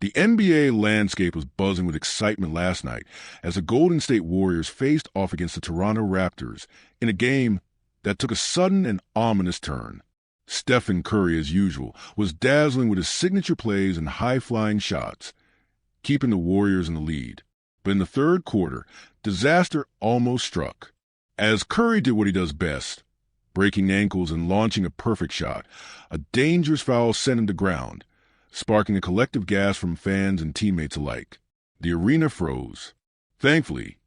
The NBA landscape was buzzing with excitement last night as the Golden State Warriors faced off against the Toronto Raptors in a game that took a sudden and ominous turn. Steph Curry, as usual, was dazzling with his signature plays and high-flying shots, keeping the Warriors in the lead. But in the third quarter, disaster almost struck. As Curry did what he does best, breaking ankles and launching a perfect shot, a dangerous foul sent him to ground, sparking a collective gasp from fans and teammates alike. The arena froze. Thankfully,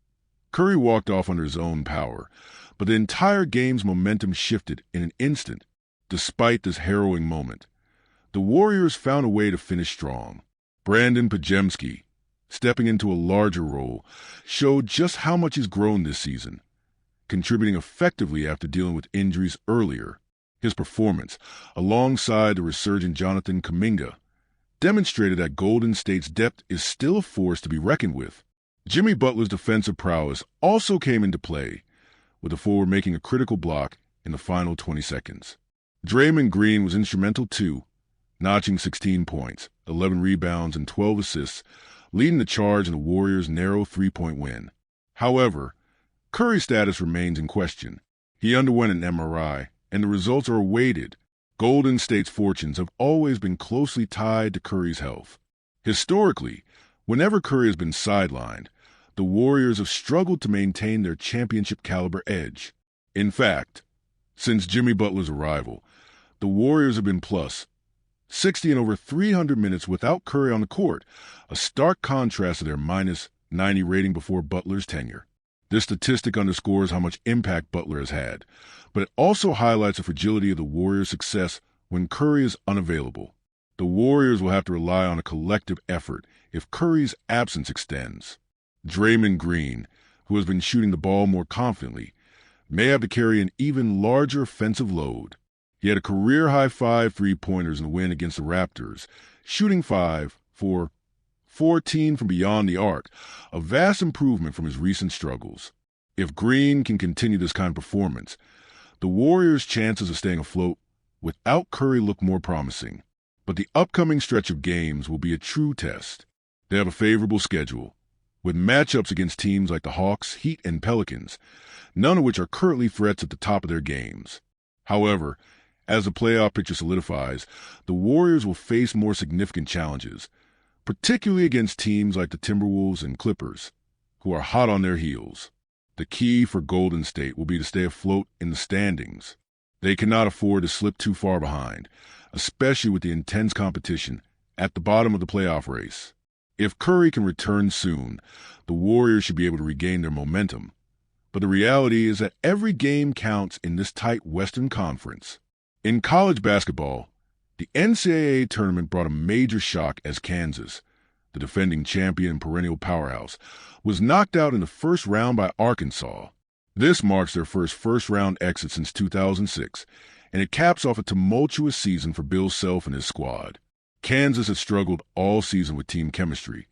Curry walked off under his own power, but the entire game's momentum shifted in an instant. Despite this harrowing moment, the Warriors found a way to finish strong. Brandon Pajemski, stepping into a larger role, showed just how much he's grown this season, contributing effectively after dealing with injuries earlier. His performance, alongside the resurgent Jonathan Kuminga, demonstrated that Golden State's depth is still a force to be reckoned with. Jimmy Butler's defensive prowess also came into play, with the forward making a critical block in the final 20 seconds. Draymond Green was instrumental too, notching 16 points, 11 rebounds, and 12 assists, leading the charge in the Warriors' narrow three-point win. However, Curry's status remains in question. He underwent an MRI, and the results are awaited. Golden State's fortunes have always been closely tied to Curry's health. Historically, whenever Curry has been sidelined, the Warriors have struggled to maintain their championship-caliber edge. In fact, since Jimmy Butler's arrival, the Warriors have been plus 60 in over 300 minutes without Curry on the court, a stark contrast to their minus 90 rating before Butler's tenure. This statistic underscores how much impact Butler has had, but it also highlights the fragility of the Warriors' success when Curry is unavailable. The Warriors will have to rely on a collective effort if Curry's absence extends. Draymond Green, who has been shooting the ball more confidently, may have to carry an even larger offensive load. He had a career-high 5 three-pointers in the win against the Raptors, shooting 5 for 14 from beyond the arc, a vast improvement from his recent struggles. If Green can continue this kind of performance, the Warriors' chances of staying afloat without Curry look more promising. But the upcoming stretch of games will be a true test. They have a favorable schedule, with matchups against teams like the Hawks, Heat, and Pelicans, none of which are currently threats at the top of their games. However, as the playoff picture solidifies, the Warriors will face more significant challenges, particularly against teams like the Timberwolves and Clippers, who are hot on their heels. The key for Golden State will be to stay afloat in the standings. They cannot afford to slip too far behind, especially with the intense competition at the bottom of the playoff race. If Curry can return soon, the Warriors should be able to regain their momentum. But the reality is that every game counts in this tight Western Conference. In college basketball, the NCAA tournament brought a major shock as Kansas, the defending champion and perennial powerhouse, was knocked out in the first round by Arkansas. This marks their first-round exit since 2006, and it caps off a tumultuous season for Bill Self and his squad. Kansas has struggled all season with team chemistry,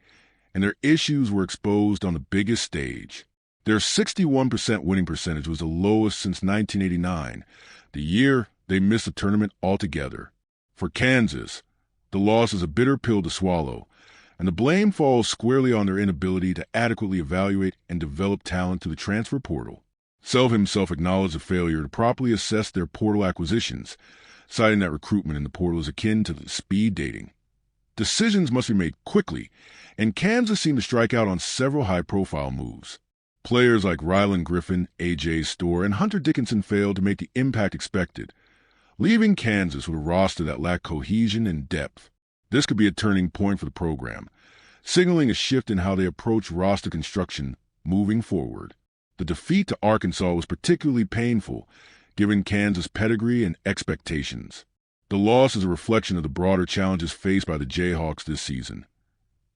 and their issues were exposed on the biggest stage. Their 61% winning percentage was the lowest since 1989, the year they missed the tournament altogether. For Kansas, the loss is a bitter pill to swallow, and the blame falls squarely on their inability to adequately evaluate and develop talent through the transfer portal. Self himself acknowledged the failure to properly assess their portal acquisitions, citing that recruitment in the portal is akin to speed dating. Decisions must be made quickly, and Kansas seemed to strike out on several high-profile moves. Players like Rylan Griffin, A.J. Storr, and Hunter Dickinson failed to make the impact expected, leaving Kansas with a roster that lacked cohesion and depth. This could be a turning point for the program, signaling a shift in how they approach roster construction moving forward. The defeat to Arkansas was particularly painful, given Kansas' pedigree and expectations. The loss is a reflection of the broader challenges faced by the Jayhawks this season.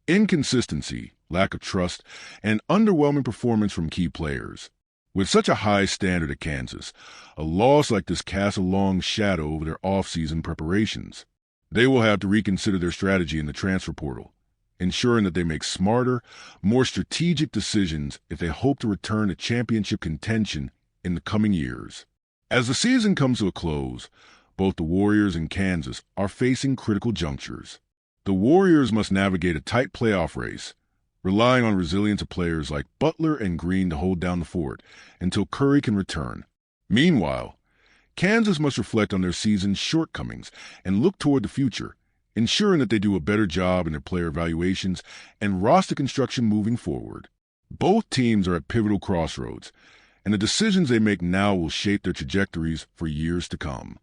Inconsistency, lack of trust, and underwhelming performance from key players. With such a high standard at Kansas, a loss like this casts a long shadow over their off-season preparations. They will have to reconsider their strategy in the transfer portal, ensuring that they make smarter, more strategic decisions if they hope to return to championship contention in the coming years. As the season comes to a close, both the Warriors and Kansas are facing critical junctures. The Warriors must navigate a tight playoff race, relying on resilience of players like Butler and Green to hold down the fort until Curry can return. Meanwhile, Kansas must reflect on their season's shortcomings and look toward the future, ensuring that they do a better job in their player evaluations and roster construction moving forward. Both teams are at pivotal crossroads, and the decisions they make now will shape their trajectories for years to come.